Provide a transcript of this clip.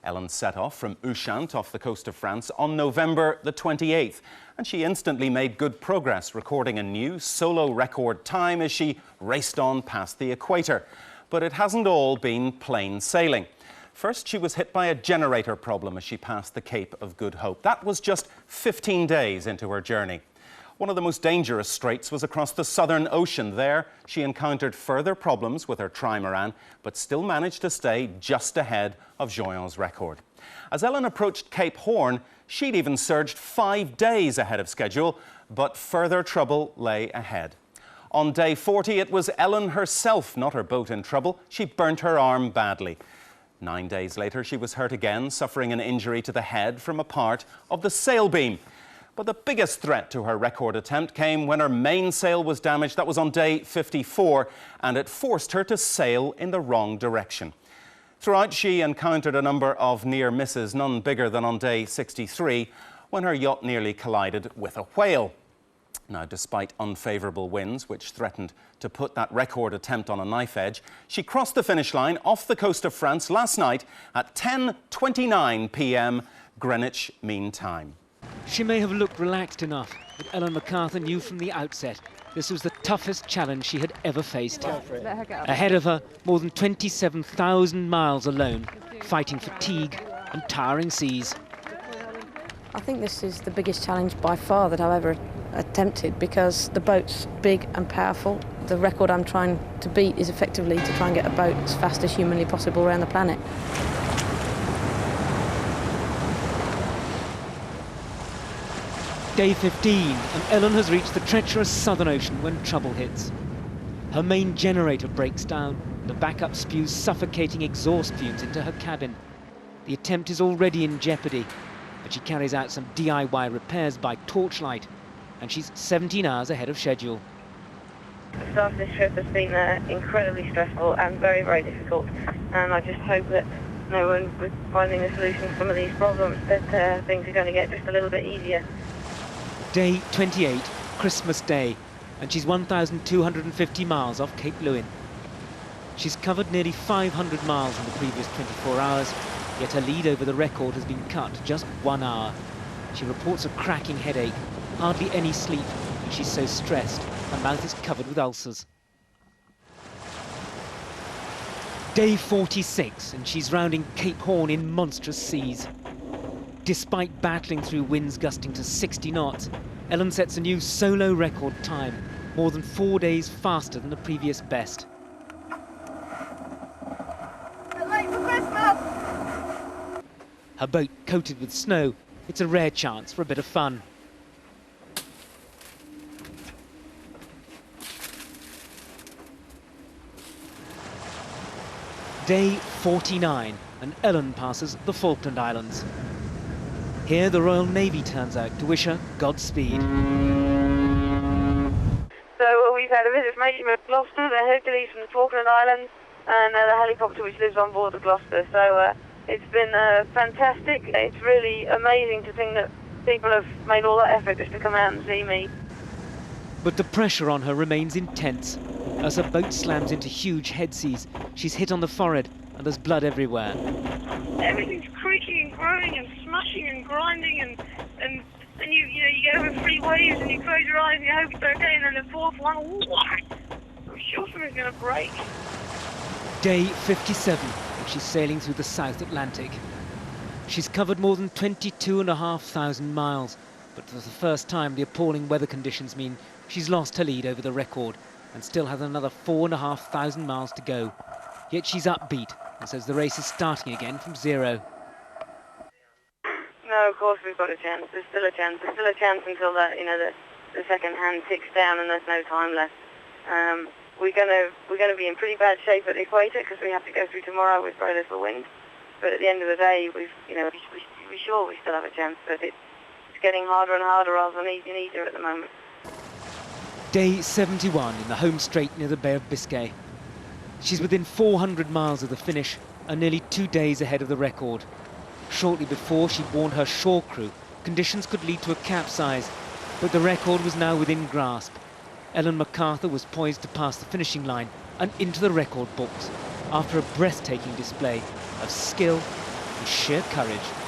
Ellen set off from Ushant off the coast of France on November the 28th, and she instantly made good progress, recording a new solo record time as she raced on past the equator. But it hasn't all been plain sailing. First, she was hit by a generator problem as she passed the Cape of Good Hope. That was just 15 days into her journey. One of the most dangerous straits was across the Southern Ocean. There, she encountered further problems with her trimaran, but still managed to stay just ahead of Joyon's record. As Ellen approached Cape Horn, she'd even surged 5 days ahead of schedule, but further trouble lay ahead. On day 40, it was Ellen herself, not her boat, in trouble. She burnt her arm badly. 9 days later, she was hurt again, suffering an injury to the head from a part of the sail beam. But the biggest threat to her record attempt came when her mainsail was damaged. That was on day 54, and it forced her to sail in the wrong direction. Throughout, she encountered a number of near misses, none bigger than on day 63, when her yacht nearly collided with a whale. Now, despite unfavourable winds, which threatened to put that record attempt on a knife edge, she crossed the finish line off the coast of France last night at 10:29 p.m. Greenwich Mean Time. She may have looked relaxed enough, but Ellen MacArthur knew from the outset this was the toughest challenge she had ever faced. Ahead of her, more than 27,000 miles alone, fighting fatigue and towering seas. I think this is the biggest challenge by far that I've ever attempted, because the boat's big and powerful. The record I'm trying to beat is effectively to try and get a boat as fast as humanly possible around the planet. Day 15, and Ellen has reached the treacherous Southern Ocean when trouble hits. Her main generator breaks down. The backup spews suffocating exhaust fumes into her cabin. The attempt is already in jeopardy, but she carries out some DIY repairs by torchlight, and she's 17 hours ahead of schedule. The start of this trip has been incredibly stressful and very, very difficult, and I just hope that with finding a solution to some of these problems, that things are going to get just a little bit easier. Day 28, Christmas Day, and she's 1,250 miles off Cape Lewin. She's covered nearly 500 miles in the previous 24 hours, yet her lead over the record has been cut to just 1 hour. She reports a cracking headache, hardly any sleep, and she's so stressed her mouth is covered with ulcers. Day 46, and she's rounding Cape Horn in monstrous seas. Despite battling through winds gusting to 60 knots, Ellen sets a new solo record time, more than 4 days faster than the previous best. Her boat coated with snow, it's a rare chance for a bit of fun. Day 49, and Ellen passes the Falkland Islands. Here, the Royal Navy turns out to wish her Godspeed. So we've had a visit from HMS Gloucester, the Hercules from the Falkland Islands, and the helicopter which lives on board the Gloucester. So it's been fantastic. It's really amazing to think that people have made all that effort just to come out and see me. But the pressure on her remains intense. As her boat slams into huge head seas, she's hit on the forehead and there's blood everywhere. Everything's creaking and groaning and smashing and grinding, and you get over 3 waves and you close your eyes and you hope it's okay, and then the fourth one, whack! I'm sure something's going to break. Day 57, and she's sailing through the South Atlantic. She's covered more than 22,500 miles, but for the first time the appalling weather conditions mean she's lost her lead over the record and still has another 4,500 miles to go. Yet she's upbeat and says the race is starting again from zero. No, of course we've got a chance. There's still a chance. There's still a chance until that, the second hand ticks down and there's no time left. We're gonna be in pretty bad shape at the equator because we have to go through tomorrow with very little wind. But at the end of the day, we're sure we still have a chance. But it's getting harder and harder rather than easier at the moment. Day 71 in the home strait near the Bay of Biscay. She's within 400 miles of the finish and nearly 2 days ahead of the record. Shortly before, she warned her shore crew conditions could lead to a capsize, but the record was now within grasp. Ellen MacArthur was poised to pass the finishing line and into the record books after a breathtaking display of skill and sheer courage.